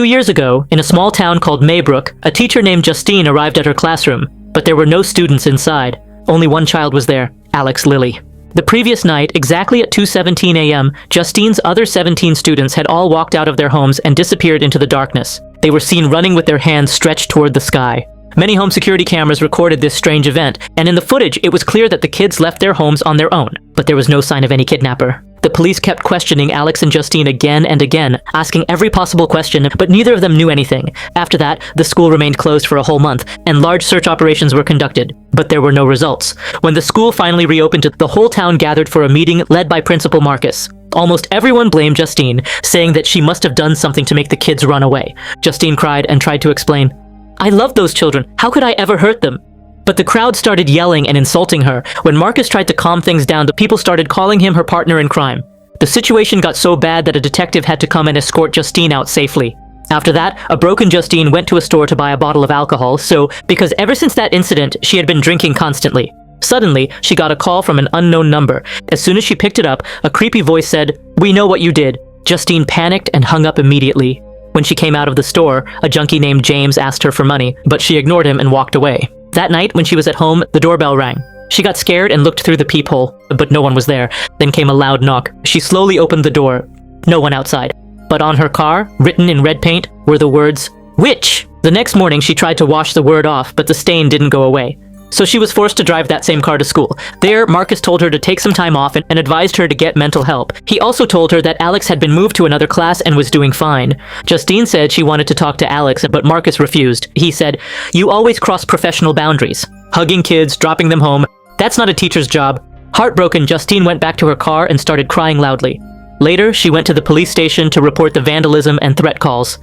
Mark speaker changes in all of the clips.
Speaker 1: 2 years ago, in a small town called Maybrook, a teacher named Justine arrived at her classroom, but there were no students inside. Only one child was there, Alex Lilly. The previous night, exactly at 2:17 a.m., Justine's other 17 students had all walked out of their homes and disappeared into the darkness. They were seen running with their hands stretched toward the sky. Many home security cameras recorded this strange event, and in the footage, it was clear that the kids left their homes on their own, but there was no sign of any kidnapper. The police kept questioning Alex and Justine again and again, asking every possible question, but neither of them knew anything. After that, the school remained closed for a whole month, and large search operations were conducted, but there were no results. When the school finally reopened, the whole town gathered for a meeting led by Principal Marcus. Almost everyone blamed Justine, saying that she must have done something to make the kids run away. Justine cried and tried to explain, "I love those children. How could I ever hurt them?" But the crowd started yelling and insulting her. When Marcus tried to calm things down, the people started calling him her partner in crime. The situation got so bad that a detective had to come and escort Justine out safely. After that, a broken Justine went to a store to buy a bottle of alcohol, because ever since that incident, she had been drinking constantly. Suddenly, she got a call from an unknown number. As soon as she picked it up, a creepy voice said, "We know what you did." Justine panicked and hung up immediately. When she came out of the store, a junkie named James asked her for money, but she ignored him and walked away. That night, when she was at home, the doorbell rang. She got scared and looked through the peephole, but no one was there. Then came a loud knock. She slowly opened the door. No one outside. But on her car, written in red paint, were the words, "Witch!" The next morning, she tried to wash the word off, but the stain didn't go away. So she was forced to drive that same car to school. There, Marcus told her to take some time off and advised her to get mental help. He also told her that Alex had been moved to another class and was doing fine. Justine said she wanted to talk to Alex, but Marcus refused. He said, "You always cross professional boundaries. Hugging kids, dropping them home, that's not a teacher's job." Heartbroken, Justine went back to her car and started crying loudly. Later, she went to the police station to report the vandalism and threat calls.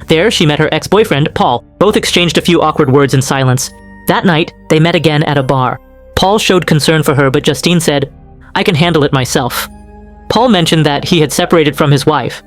Speaker 1: There, she met her ex-boyfriend, Paul. Both exchanged a few awkward words in silence. That night, they met again at a bar. Paul showed concern for her, but Justine said, "I can handle it myself." Paul mentioned that he had separated from his wife.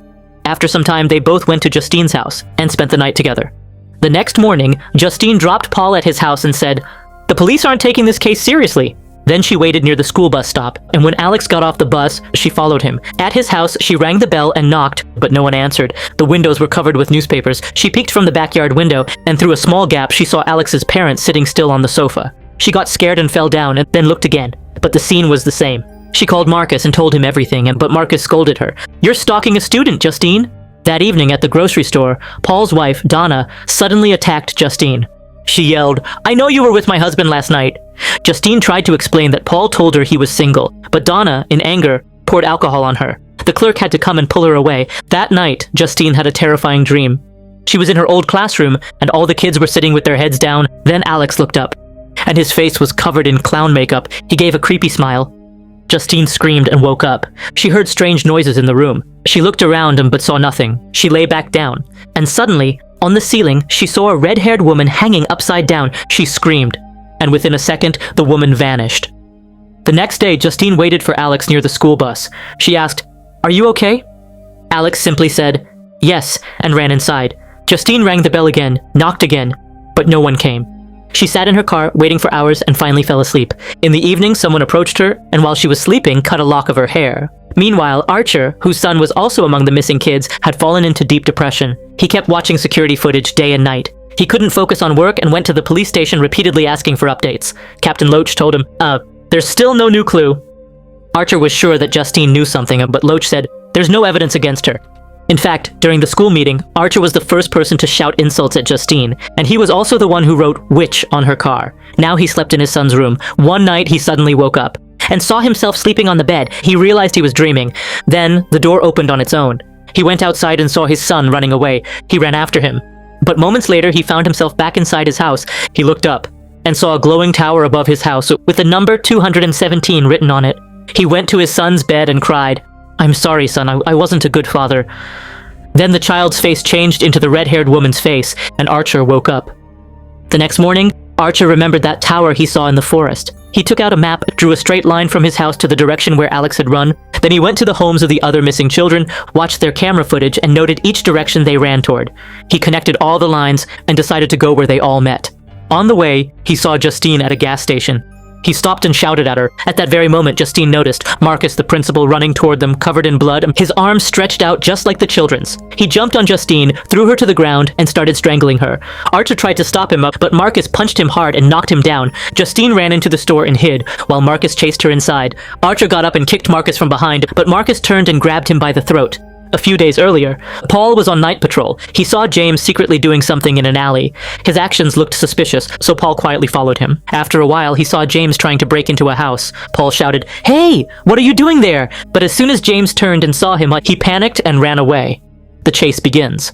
Speaker 1: After some time, they both went to Justine's house and spent the night together. The next morning, Justine dropped Paul at his house and said, "The police aren't taking this case seriously." Then she waited near the school bus stop, and when Alex got off the bus, she followed him. At his house, she rang the bell and knocked, but no one answered. The windows were covered with newspapers. She peeked from the backyard window, and through a small gap, she saw Alex's parents sitting still on the sofa. She got scared and fell down, and then looked again, but the scene was the same. She called Marcus and told him everything, but Marcus scolded her. "You're stalking a student, Justine." That evening at the grocery store, Paul's wife, Donna, suddenly attacked Justine. She yelled, "I know you were with my husband last night." Justine tried to explain that Paul told her he was single, but Donna, in anger, poured alcohol on her. The clerk had to come and pull her away. That night, Justine had a terrifying dream. She was in her old classroom, and all the kids were sitting with their heads down. Then Alex looked up, and his face was covered in clown makeup. He gave a creepy smile. Justine screamed and woke up. She heard strange noises in the room. She looked around but saw nothing. She lay back down, and suddenly, on the ceiling, she saw a red-haired woman hanging upside down. She screamed, and within a second, the woman vanished. The next day, Justine waited for Alex near the school bus. She asked, "Are you okay?" Alex simply said, "Yes," and ran inside. Justine rang the bell again, knocked again, but no one came. She sat in her car, waiting for hours, and finally fell asleep. In the evening, someone approached her, and while she was sleeping, cut a lock of her hair. Meanwhile, Archer, whose son was also among the missing kids, had fallen into deep depression. He kept watching security footage day and night. He couldn't focus on work and went to the police station repeatedly asking for updates. Captain Loach told him, "There's still no new clue." Archer was sure that Justine knew something, but Loach said, "There's no evidence against her." In fact, during the school meeting, Archer was the first person to shout insults at Justine, and he was also the one who wrote "witch" on her car. Now he slept in his son's room. One night, he suddenly woke up and saw himself sleeping on the bed. He realized he was dreaming. Then, the door opened on its own. He went outside and saw his son running away. He ran after him. But moments later, he found himself back inside his house. He looked up and saw a glowing tower above his house with the number 217 written on it. He went to his son's bed and cried, "I'm sorry, son, I wasn't a good father." Then the child's face changed into the red-haired woman's face, and Archer woke up. The next morning, Archer remembered that tower he saw in the forest. He took out a map, drew a straight line from his house to the direction where Alex had run. Then he went to the homes of the other missing children, watched their camera footage, and noted each direction they ran toward. He connected all the lines and decided to go where they all met. On the way, he saw Justine at a gas station. He stopped and shouted at her. At that very moment, Justine noticed Marcus, the principal, running toward them, covered in blood, his arms stretched out just like the children's. He jumped on Justine, threw her to the ground, and started strangling her. Archer tried to stop him up, but Marcus punched him hard and knocked him down. Justine ran into the store and hid, while Marcus chased her inside. Archer got up and kicked Marcus from behind, but Marcus turned and grabbed him by the throat. A few days earlier, Paul was on night patrol. He saw James secretly doing something in an alley. His actions looked suspicious, so Paul quietly followed him. After a while, he saw James trying to break into a house. Paul shouted, "Hey, what are you doing there?" But as soon as James turned and saw him, he panicked and ran away. The chase begins.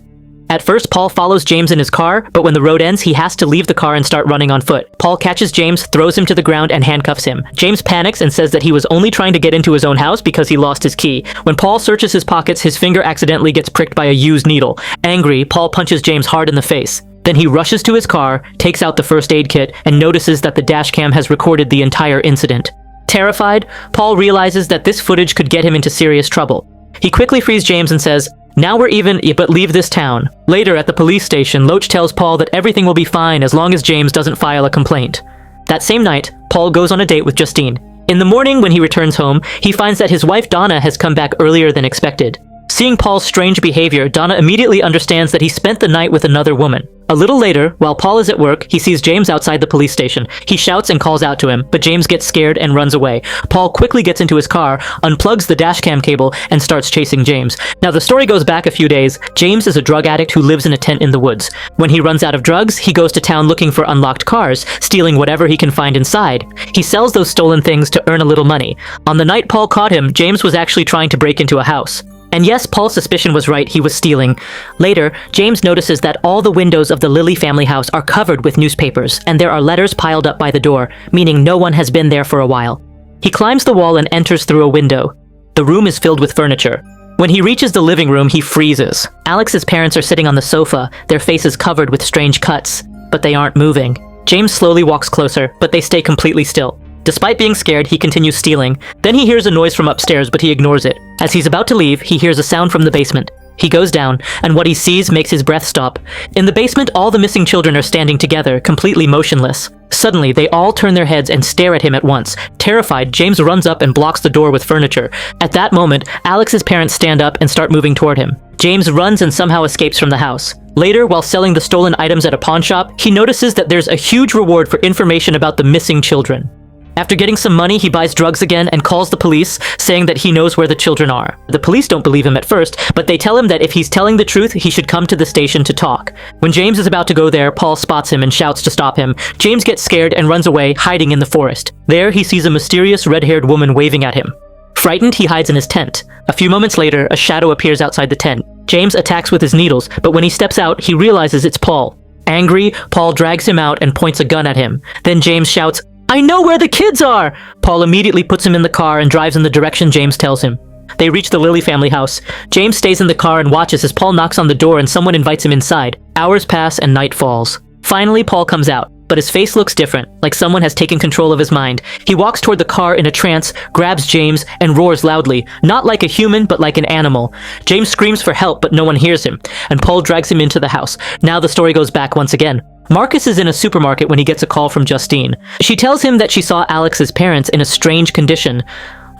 Speaker 1: At first, Paul follows James in his car, but when the road ends, he has to leave the car and start running on foot. Paul catches James, throws him to the ground, and handcuffs him. James panics and says that he was only trying to get into his own house because he lost his key. When Paul searches his pockets, his finger accidentally gets pricked by a used needle. Angry, Paul punches James hard in the face. Then he rushes to his car, takes out the first aid kit, and notices that the dashcam has recorded the entire incident. Terrified, Paul realizes that this footage could get him into serious trouble. He quickly frees James and says, "Now we're even, but leave this town." Later at the police station, Loach tells Paul that everything will be fine as long as James doesn't file a complaint. That same night, Paul goes on a date with Justine. In the morning when he returns home, he finds that his wife Donna has come back earlier than expected. Seeing Paul's strange behavior, Donna immediately understands that he spent the night with another woman. A little later, while Paul is at work, he sees James outside the police station. He shouts and calls out to him, but James gets scared and runs away. Paul quickly gets into his car, unplugs the dashcam cable, and starts chasing James. Now the story goes back a few days. James is a drug addict who lives in a tent in the woods. When he runs out of drugs, he goes to town looking for unlocked cars, stealing whatever he can find inside. He sells those stolen things to earn a little money. On the night Paul caught him, James was actually trying to break into a house. And yes, Paul's suspicion was right, he was stealing. Later, James notices that all the windows of the Lilly family house are covered with newspapers, and there are letters piled up by the door, meaning no one has been there for a while. He climbs the wall and enters through a window. The room is filled with furniture. When he reaches the living room, he freezes. Alex's parents are sitting on the sofa, their faces covered with strange cuts, but they aren't moving. James slowly walks closer, but they stay completely still. Despite being scared, he continues stealing. Then he hears a noise from upstairs, but he ignores it. As he's about to leave, he hears a sound from the basement. He goes down, and what he sees makes his breath stop. In the basement, all the missing children are standing together, completely motionless. Suddenly, they all turn their heads and stare at him at once. Terrified, James runs up and blocks the door with furniture. At that moment, Alex's parents stand up and start moving toward him. James runs and somehow escapes from the house. Later, while selling the stolen items at a pawn shop, he notices that there's a huge reward for information about the missing children. After getting some money, he buys drugs again and calls the police, saying that he knows where the children are. The police don't believe him at first, but they tell him that if he's telling the truth, he should come to the station to talk. When James is about to go there, Paul spots him and shouts to stop him. James gets scared and runs away, hiding in the forest. There, he sees a mysterious red-haired woman waving at him. Frightened, he hides in his tent. A few moments later, a shadow appears outside the tent. James attacks with his needles, but when he steps out, he realizes it's Paul. Angry, Paul drags him out and points a gun at him. Then James shouts, "I know where the kids are!" Paul immediately puts him in the car and drives in the direction James tells him. They reach the Lilly family house. James stays in the car and watches as Paul knocks on the door and someone invites him inside. Hours pass and night falls. Finally, Paul comes out, but his face looks different, like someone has taken control of his mind. He walks toward the car in a trance, grabs James, and roars loudly, not like a human, but like an animal. James screams for help, but no one hears him, and Paul drags him into the house. Now the story goes back once again. Marcus is in a supermarket when he gets a call from Justine. She tells him that she saw Alex's parents in a strange condition.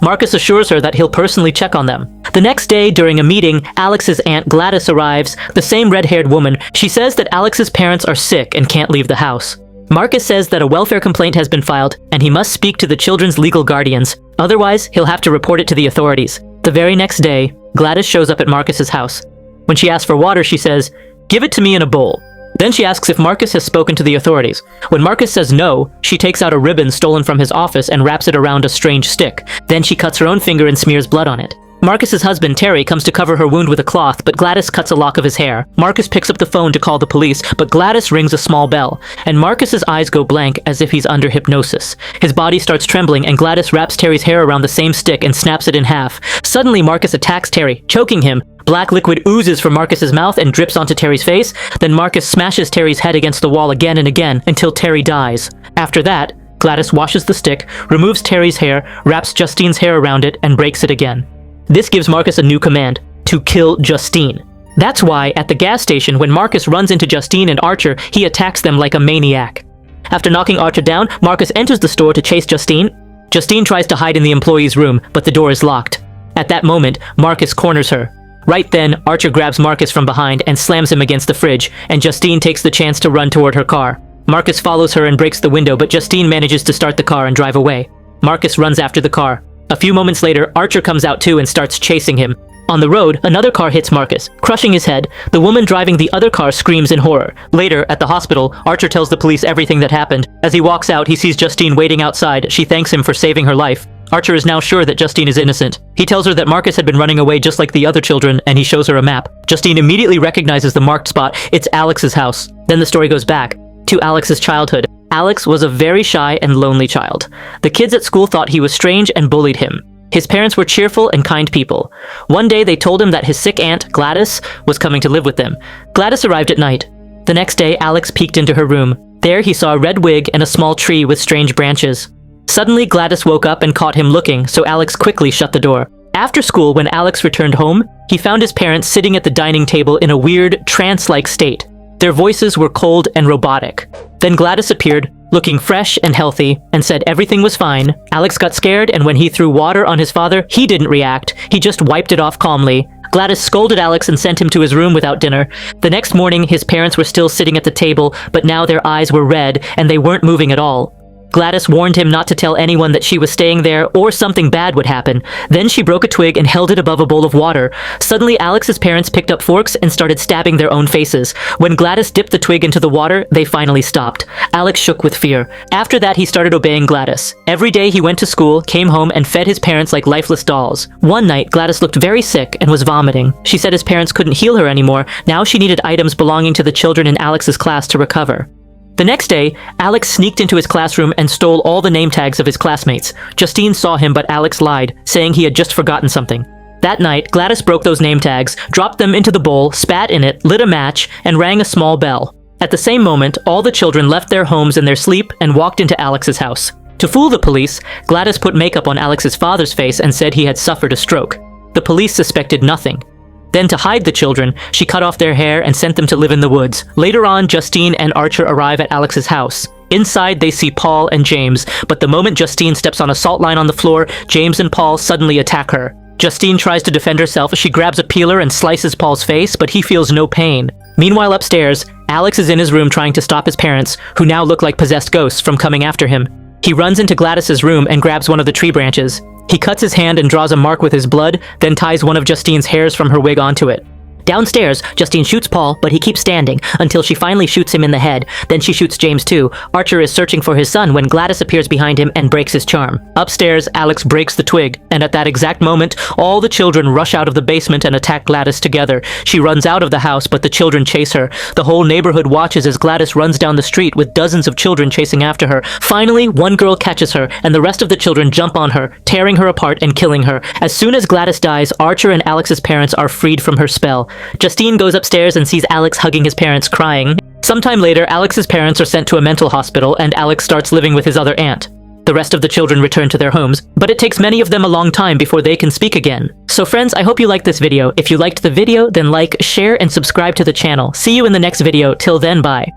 Speaker 1: Marcus assures her that he'll personally check on them. The next day, during a meeting, Alex's aunt Gladys arrives, the same red-haired woman. She says that Alex's parents are sick and can't leave the house. Marcus says that a welfare complaint has been filed, and he must speak to the children's legal guardians. Otherwise, he'll have to report it to the authorities. The very next day, Gladys shows up at Marcus's house. When she asks for water, she says, "Give it to me in a bowl." Then she asks if Marcus has spoken to the authorities. When Marcus says no, she takes out a ribbon stolen from his office and wraps it around a strange stick. Then she cuts her own finger and smears blood on it. Marcus's husband, Terry, comes to cover her wound with a cloth, but Gladys cuts a lock of his hair. Marcus picks up the phone to call the police, but Gladys rings a small bell, and Marcus's eyes go blank as if he's under hypnosis. His body starts trembling, and Gladys wraps Terry's hair around the same stick and snaps it in half. Suddenly, Marcus attacks Terry, choking him. Black liquid oozes from Marcus's mouth and drips onto Terry's face. Then Marcus smashes Terry's head against the wall again and again until Terry dies. After that, Gladys washes the stick, removes Terry's hair, wraps Justine's hair around it, and breaks it again. This gives Marcus a new command: to kill Justine. That's why, at the gas station, when Marcus runs into Justine and Archer, he attacks them like a maniac. After knocking Archer down, Marcus enters the store to chase Justine. Justine tries to hide in the employee's room, but the door is locked. At that moment, Marcus corners her. Right then, Archer grabs Marcus from behind and slams him against the fridge, and Justine takes the chance to run toward her car. Marcus follows her and breaks the window, but Justine manages to start the car and drive away. Marcus runs after the car. A few moments later, Archer comes out too and starts chasing him. On the road, another car hits Marcus, crushing his head. The woman driving the other car screams in horror. Later, at the hospital, Archer tells the police everything that happened. As he walks out, he sees Justine waiting outside. She thanks him for saving her life. Archer is now sure that Justine is innocent. He tells her that Marcus had been running away just like the other children, and he shows her a map. Justine immediately recognizes the marked spot. It's Alex's house. Then the story goes back to Alex's childhood. Alex was a very shy and lonely child. The kids at school thought he was strange and bullied him. His parents were cheerful and kind people. One day they told him that his sick aunt, Gladys, was coming to live with them. Gladys arrived at night. The next day, Alex peeked into her room. There he saw a red wig and a small tree with strange branches. Suddenly, Gladys woke up and caught him looking, so Alex quickly shut the door. After school, when Alex returned home, he found his parents sitting at the dining table in a weird, trance-like state. Their voices were cold and robotic. Then Gladys appeared, looking fresh and healthy, and said everything was fine. Alex got scared, and when he threw water on his father, he didn't react. He just wiped it off calmly. Gladys scolded Alex and sent him to his room without dinner. The next morning, his parents were still sitting at the table, but now their eyes were red, and they weren't moving at all. Gladys warned him not to tell anyone that she was staying there or something bad would happen. Then she broke a twig and held it above a bowl of water. Suddenly, Alex's parents picked up forks and started stabbing their own faces. When Gladys dipped the twig into the water, they finally stopped. Alex shook with fear. After that, he started obeying Gladys. Every day he went to school, came home, and fed his parents like lifeless dolls. One night, Gladys looked very sick and was vomiting. She said his parents couldn't heal her anymore. Now she needed items belonging to the children in Alex's class to recover. The next day, Alex sneaked into his classroom and stole all the name tags of his classmates. Justine saw him, but Alex lied, saying he had just forgotten something. That night, Gladys broke those name tags, dropped them into the bowl, spat in it, lit a match, and rang a small bell. At the same moment, all the children left their homes in their sleep and walked into Alex's house. To fool the police, Gladys put makeup on Alex's father's face and said he had suffered a stroke. The police suspected nothing. Then, to hide the children, she cut off their hair and sent them to live in the woods. Later on, Justine and Archer arrive at Alex's house. Inside, they see Paul and James, but the moment Justine steps on a salt line on the floor, James and Paul suddenly attack her. Justine tries to defend herself. She grabs a peeler and slices Paul's face, but he feels no pain. Meanwhile, upstairs, Alex is in his room trying to stop his parents, who now look like possessed ghosts, from coming after him. He runs into Gladys's room and grabs one of the tree branches. He cuts his hand and draws a mark with his blood, then ties one of Justine's hairs from her wig onto it. Downstairs, Justine shoots Paul, but he keeps standing until she finally shoots him in the head. Then she shoots James too. Archer is searching for his son when Gladys appears behind him and breaks his charm. Upstairs, Alex breaks the twig, and at that exact moment, all the children rush out of the basement and attack Gladys together. She runs out of the house, but the children chase her. The whole neighborhood watches as Gladys runs down the street with dozens of children chasing after her. Finally, one girl catches her, and the rest of the children jump on her, tearing her apart and killing her. As soon as Gladys dies, Archer and Alex's parents are freed from her spell. Justine goes upstairs and sees Alex hugging his parents, crying. Sometime later, Alex's parents are sent to a mental hospital, and Alex starts living with his other aunt. The rest of the children return to their homes, but it takes many of them a long time before they can speak again. So friends, I hope you liked this video. If you liked the video, then like, share, and subscribe to the channel. See you in the next video. Till then, bye.